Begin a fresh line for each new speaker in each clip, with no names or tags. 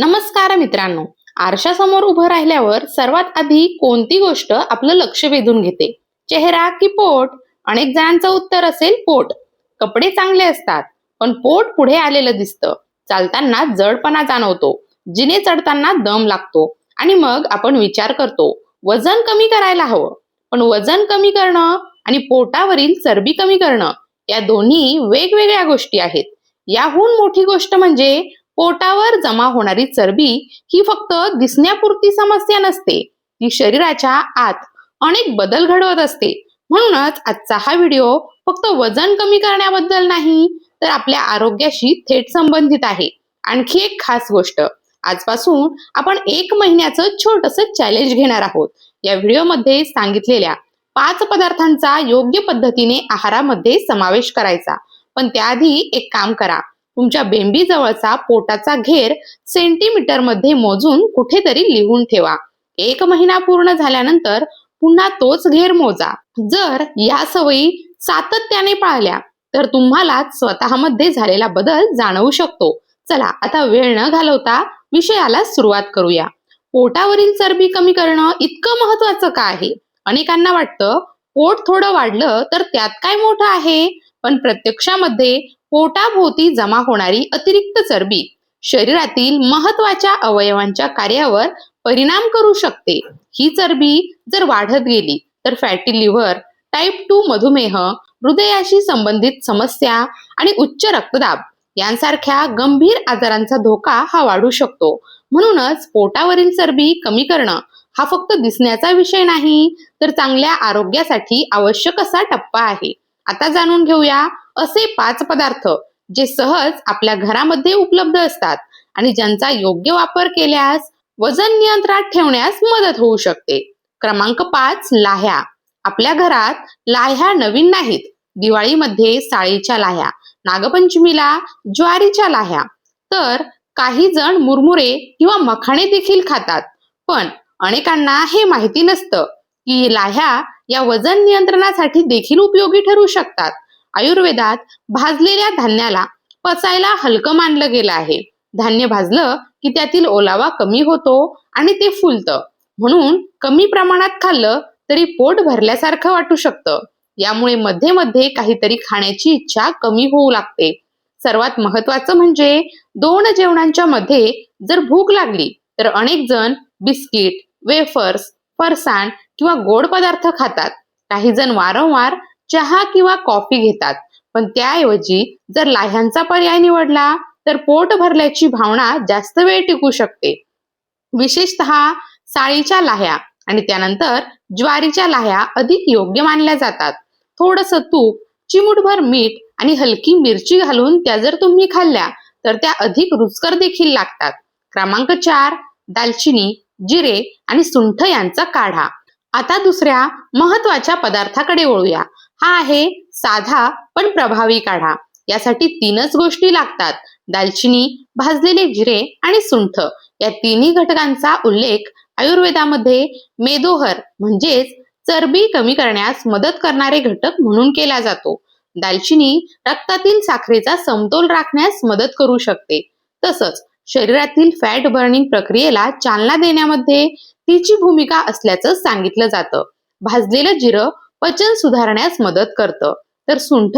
नमस्कार मित्रांनो. आरशासमोर उभं राहिल्यावर सर्वात आधी कोणती गोष्ट आपलं लक्ष वेधून घेते? चेहरा की पोट? अनेक जणांचं उत्तर असेल पोट. कपडे चांगले असतात, पण पोट पुढे आलेलं दिसतं. चालताना जडपणा जाणवतो, जिने चढताना दम लागतो आणि मग आपण विचार करतो, वजन कमी करायला हवं. पण वजन कमी करणं आणि पोटावरील चरबी कमी करणं या दोन्ही वेगवेगळ्या गोष्टी आहेत. याहून मोठी गोष्ट म्हणजे पोटावर जमा होणारी चरबी ही फक्त दिसण्यापुरती समस्या नसते, ती शरीराच्या आत अनेक बदल घडवत असते. म्हणूनच आजचा हा व्हिडिओ फक्त वजन कमी करण्याबद्दल नाही, तर आपल्या आरोग्याशी थेट संबंधित आहे. आणखी एक खास गोष्ट, आजपासून आपण 1 महिन्याचं छोटंसं चॅलेंज घेणार आहोत. या व्हिडिओमध्ये सांगितलेल्या 5 पदार्थांचा योग्य पद्धतीने आहारामध्ये समावेश करायचा. पण त्याआधी एक काम करा, तुमच्या बेंबीजवळचा पोटाचा घेर सेंटीमीटर मध्ये मोजून कुठेतरी लिहून ठेवा. 1 महिना पूर्ण झाल्यानंतर पुन्हा तोच घेर मोजा. जर या सवयी सातत्याने पाळल्या तर तुम्हाला स्वतःमध्ये झालेला बदल जाणवू शकतो. चला आता वेळ न घालवता विषयाला सुरुवात करूया. पोटावरील चरबी कमी करणं इतकं महत्वाचं का आहे? अनेकांना वाटतं पोट थोडं वाढलं तर त्यात काय मोठं आहे, पण प्रत्यक्षामध्ये पोटाभोवती जमा होणारी अतिरिक्त चरबी शरीरातील महत्वाच्या अवयवांच्या कार्यावर परिणाम करू शकते. ही चरबी जर वाढत गेली तर फॅटी लिव्हर, टाईप 2 मधुमेह, हृदयाशी संबंधित समस्या आणि उच्च रक्तदाब यांसारख्या गंभीर आजारांचा धोका हा वाढू शकतो. म्हणूनच पोटावरील चरबी कमी करणं हा फक्त दिसण्याचा विषय नाही, तर चांगल्या आरोग्यासाठी आवश्यक असा टप्पा आहे. आता जाणून घेऊया असे 5 पदार्थ जे सहज आपल्या घरामध्ये उपलब्ध असतात आणि ज्यांचा योग्य वापर केल्यास वजन नियंत्रणात ठेवण्यास मदत होऊ शकते. क्रमांक 5, लाह्या. आपल्या घरात लाह्या नवीन नाहीत. दिवाळीमध्ये साळीच्या लाह्या, नागपंचमीला ज्वारीच्या लाह्या, तर काही जण मुरमुरे किंवा मखाणे देखील खातात. पण अनेकांना हे माहिती नसतं की लाह्या या वजन नियंत्रणासाठी देखील उपयोगी ठरू शकतात. आयुर्वेदात भाजलेल्या धान्याला पचायला हलकं मानलं गेलं आहे. धान्य भाजलं की त्यातील ओलावा कमी होतो आणि ते फुलतं. म्हणून कमी प्रमाणात खाल्लं तरी पोट भरल्यासारखं वाटू शकतं. यामुळे मध्ये मध्ये काहीतरी खाण्याची इच्छा कमी होऊ लागते. सर्वात महत्वाचं म्हणजे 2 जेवणांच्या मध्ये जर भूक लागली तर अनेक जण बिस्किट, वेफर्स, फरसाण किंवा गोड पदार्थ खातात. काही जण वारंवार चहा किंवा कॉफी घेतात. पण त्याऐवजी जर लाह्यांचा पर्याय निवडला तर पोट भरल्याची भावना जास्त वेळ टिकू शकते. विशेषतः साळीच्या लाह्या आणि त्यानंतर ज्वारीच्या लाह्या अधिक योग्य मानल्या जातात. थोडंसं तूप, चिमूटभर मीठ आणि हलकी मिरची घालून त्या जर तुम्ही खाल्ल्या तर त्या अधिक रुचकर देखील लागतात. क्रमांक 4, दालचिनी, जिरे आणि सुंठ यांचा काढा. आता दुसऱ्या महत्वाच्या पदार्थाकडे वळूया. हा आहे साधा पण प्रभावी काढा. यासाठी 3च गोष्टी लागतात: दालचिनी, भाजलेले जिरे आणि सुंठ. या तिन्ही घटकांचा उल्लेख आयुर्वेदामध्ये मेदोहर म्हणजेच चरबी कमी करण्यास मदत करणारे घटक म्हणून केला जातो. दालचिनी रक्तातील साखरेचा समतोल राखण्यास मदत करू शकते. तसंच शरीरातील फॅट बर्निंग प्रक्रियेला चालना देण्यामध्ये तिची भूमिका असल्याचं सांगितलं जातं. भाजलेलं जिरं पचन सुधारण्यास मदत करतं, तर सुंठ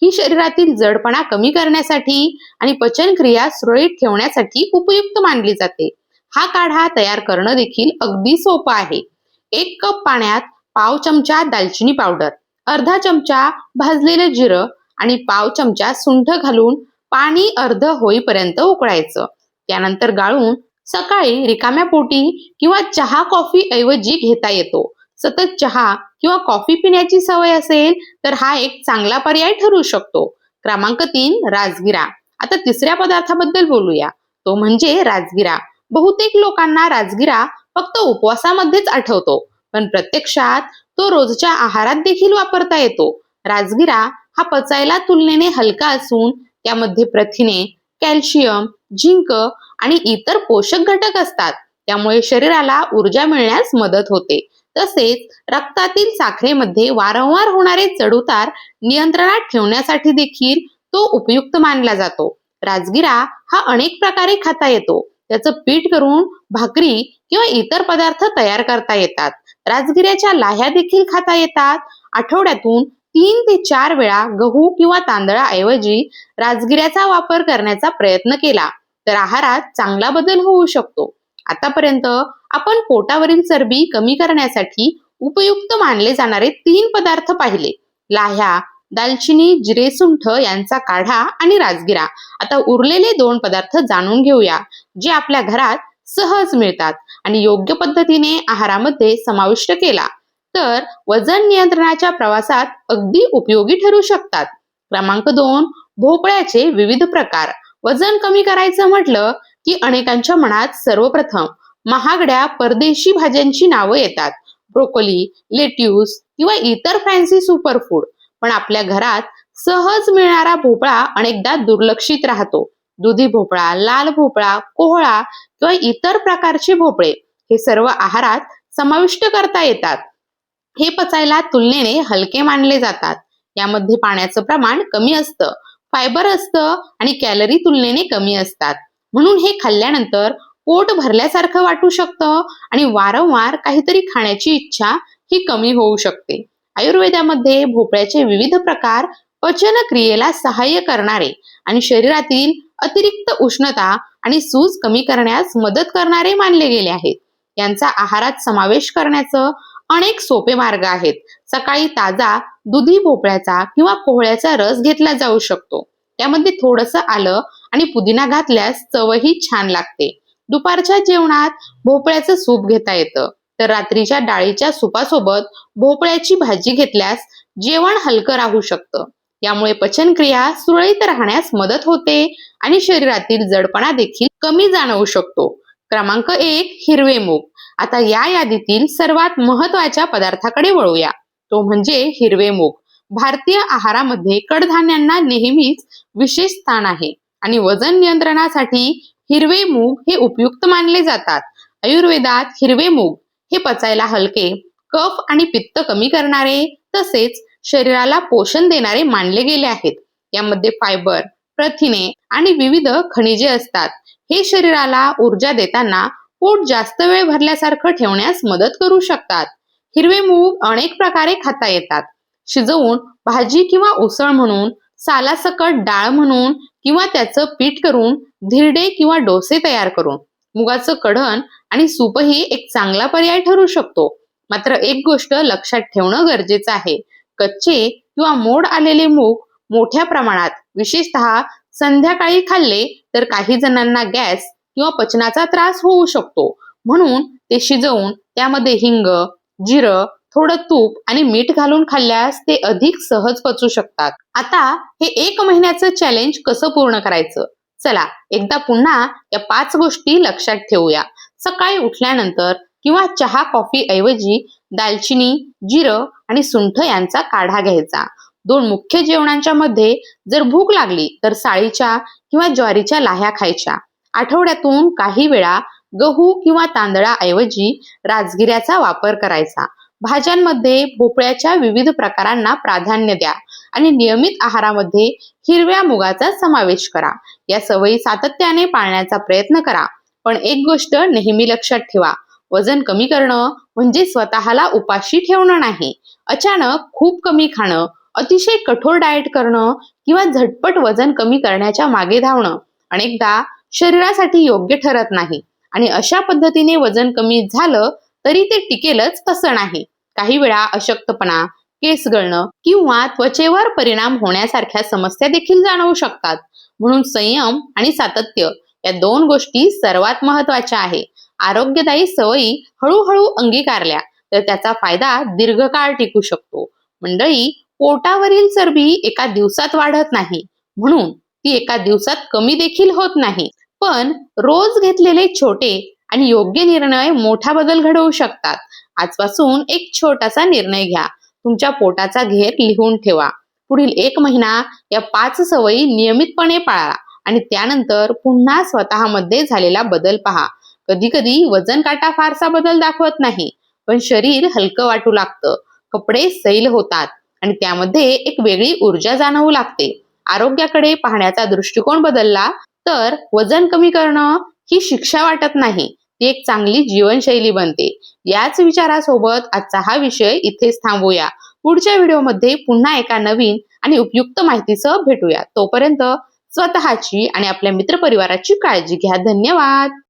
ही शरीरातील जडपणा कमी करण्यासाठी आणि पचनक्रिया सुरळीत ठेवण्यासाठी उपयुक्त मानली जाते. हा काढा तयार करणं देखील अगदी सोपं आहे. 1 कप पाण्यात पाव चमचा दालचिनी पावडर, अर्धा चमचा भाजलेलं जिरं आणि पाव चमचा सुंठ घालून पाणी अर्ध होईपर्यंत उकळायचं. त्यानंतर गाळून सकाळी रिकाम्या पोटी किंवा चहा कॉफी ऐवजी घेता येतो. सतत चहा किंवा कॉफी पिण्याची सवय असेल तर हा एक चांगला पर्याय ठरू शकतो. क्रमांक 3, राजगिरा. आता तिसऱ्या पदार्थाबद्दल बोलूया, तो म्हणजे राजगिरा. बहुतेक लोकांना राजगिरा फक्त उपवासामध्येच आठवतो, पण प्रत्यक्षात तो रोजच्या आहारात देखील वापरता येतो. राजगिरा हा पचायला तुलनेने हलका असून त्यामध्ये प्रथिने, कॅल्शियम, झिंक आणि इतर पोषक घटक असतात. त्यामुळे शरीराला ऊर्जा मिळण्यास मदत होते. तसेच रक्तातील साखरेमध्ये वारंवार होणारे चढउतार नियंत्रणात ठेवण्यासाठी देखील तो उपयुक्त मानला जातो. राजगिरा हा अनेक प्रकारे खाता येतो. त्याचं पीठ करून भाकरी किंवा इतर पदार्थ तयार करता येतात. राजगिऱ्याच्या लाह्या देखील खाता येतात. आठवड्यातून 3 ते 4 वेळा गहू किंवा तांदळाऐवजी राजगिऱ्याचा वापर करण्याचा प्रयत्न केला तर आहारात चांगला बदल होऊ शकतो. आतापर्यंत आपण पोटावरील चरबी कमी करण्यासाठी उपयुक्त मानले जाणारे 3 पदार्थ पाहिले: लाह्या, दालचिनी, जिरेसुंठ यांचा काढा आणि राजगिरा. आता उरलेले 2 पदार्थ जाणून घेऊया, जे आपल्या घरात सहज मिळतात आणि योग्य पद्धतीने आहारामध्ये समाविष्ट केला तर वजन नियंत्रणाच्या प्रवासात अगदी उपयोगी ठरू शकतात. क्रमांक 2, भोपळ्याचे विविध प्रकार. वजन कमी करायचं म्हटलं की अनेकांच्या मनात सर्वप्रथम महागड्या परदेशी भाज्यांची नावं येतात: ब्रोकोली, लेट्यूस किंवा इतर फॅन्सी सुपरफूड. पण आपल्या घरात सहज मिळणारा भोपळा अनेकदा दुर्लक्षित राहतो. दुधी भोपळा, लाल भोपळा, कोहळा किंवा इतर प्रकारचे भोपळे हे सर्व आहारात समाविष्ट करता येतात. हे पचायला तुलनेने हलके मानले जातात. यामध्ये पाण्याचं प्रमाण कमी असतं, फायबर असतं आणि कॅलरी तुलनेने कमी असतात. म्हणून हे खाल्ल्यानंतर पोट भरल्यासारखं वाटू शकतं आणि वारंवार काहीतरी खाण्याची इच्छा ही कमी होऊ शकते. आयुर्वेदामध्ये भोपळ्याचे विविध प्रकार पचनक्रियेला सहाय्य करणारे आणि शरीरातील अतिरिक्त उष्णता आणि सूज कमी करण्यास मदत करणारे मानले गेले आहेत. यांचा आहारात समावेश करण्याचं अनेक सोपे मार्ग आहेत. सकाळी ताजा दुधी भोपळ्याचा किंवा कोहळ्याचा रस घेतला जाऊ शकतो. त्यामध्ये थोडंसं आलं आणि पुदिना घातल्यास चवही छान लागते. दुपारच्या जेवणात भोपळ्याचं सूप घेता येतं, तर रात्रीच्या डाळीच्या सुपासोबत भोपळ्याची भाजी घेतल्यास जेवण हलकं राहू शकतं. यामुळे पचनक्रिया सुरळीत राहण्यास मदत होते आणि शरीरातील जडपणा देखील कमी जाणवू शकतो. क्रमांक 1, हिरवे मूग. आता या यादीतील सर्वात महत्वाच्या पदार्थाकडे वळूया, तो म्हणजे हिरवे मूग. भारतीय आहारामध्ये कडधान्यांना नेहमीच विशेष स्थान आहे आणि वजन नियंत्रणासाठी हिरवे मूग हे उपयुक्त मानले जातात. आयुर्वेदात हिरवे मूग हे पचायला हलके, कफ आणि पित्त कमी करणारे तसेच शरीराला पोषण देणारे मानले गेले आहेत. यामध्ये फायबर, प्रथिने आणि विविध खनिजे असतात. हे शरीराला ऊर्जा देताना पोट जास्त वेळ भरल्यासारखं ठेवण्यास मदत करू शकतात. हिरवे मूग अनेक प्रकारे खाता येतात: शिजवून, भाजी किंवा उसळ म्हणून, सालासकट डाळ म्हणून किंवा त्याचं पीठ करून धिरडे किंवा डोसे तयार करून. मुगाचं कढण आणि सूपही एक चांगला पर्याय ठरू शकतो. मात्र एक गोष्ट लक्षात ठेवणं गरजेचं आहे: कच्चे किंवा मोड आलेले मूग मोठ्या प्रमाणात, विशेषतः संध्याकाळी खाल्ले तर काही जणांना गॅस किंवा पचनाचा त्रास होऊ शकतो. म्हणून ते शिजवून त्यामध्ये हिंग, जिरं, थोडं तूप आणि मीठ घालून खाल्ल्यास ते अधिक सहज पचू शकतात. आता हे 1 महिन्याचं चॅलेंज कसं पूर्ण करायचं? चला एकदा पुन्हा या 5 गोष्टी लक्षात ठेवूया. सकाळी उठल्यानंतर किंवा चहा कॉफी ऐवजी दालचिनी, जिरं आणि सुंठ यांचा काढा घ्यायचा. 2 मुख्य जेवणांच्या मध्ये जर भूक लागली तर साळीच्या किंवा ज्वारीच्या लाह्या खायच्या. आठवड्यातून काही वेळा गहू किंवा तांदळाऐवजी राजगिऱ्याचा वापर करायचा. भाज्यांमध्ये भोपळ्याच्या विविध प्रकारांना प्राधान्य द्या आणि नियमित आहारामध्ये हिरव्या मुगाचा समावेश करा. या सवयी सातत्याने पाळण्याचा प्रयत्न करा. पण एक गोष्ट नेहमी लक्षात ठेवा: वजन कमी करणं म्हणजे स्वतःला उपाशी ठेवणं नाही. अचानक खूप कमी खाणं, अतिशय कठोर डाएट करणं किंवा झटपट वजन कमी करण्याच्या मागे धावणं अनेकदा शरीरासाठी योग्य ठरत नाही आणि अशा पद्धतीने वजन कमी झालं तरी ते टिकेलच असं नाही. काही वेळा अशक्तपणा, केस गळणं किंवा त्वचेवर परिणाम होण्यासारख्या समस्या देखील जाणवू शकतात. म्हणून संयम आणि सातत्य या 2 गोष्टी सर्वात महत्वाच्या आहे. आरोग्यदायी सवयी हळूहळू अंगीकारल्या तर त्याचा फायदा दीर्घकाळ टिकू शकतो. मंडळी, पोटावरील चरबी एका दिवसात वाढत नाही, म्हणून ती एका दिवसात कमी देखील होत नाही. पण रोज घेतलेले छोटे आणि योग्य निर्णय मोठा बदल घडवू शकतात. आजपासून एक छोटासा निर्णय घ्या. तुमच्या पोटाचा घेर लिहून ठेवा. पुढील 1 महिना या 5 सवयी नियमितपणे पाळा आणि त्यानंतर पुन्हा स्वतःमध्ये झालेला बदल पहा. कधी कधी वजन काटा फारसा बदल दाखवत नाही, पण शरीर हलकं वाटू लागतं, कपडे सैल होतात आणि त्यामध्ये एक वेगळी ऊर्जा जाणवू लागते. आरोग्याकडे पाहण्याचा दृष्टिकोन बदलला तर वजन कमी करणं ही शिक्षा वाटत नाही, ती एक चांगली जीवनशैली बनते. याच विचारासोबत आजचा हा विषय इथेच थांबवूया. पुढच्या व्हिडिओमध्ये पुन्हा एका नवीन आणि उपयुक्त माहितीसह भेटूया. तोपर्यंत स्वतःची आणि आपल्या मित्रपरिवाराची काळजी घ्या. धन्यवाद.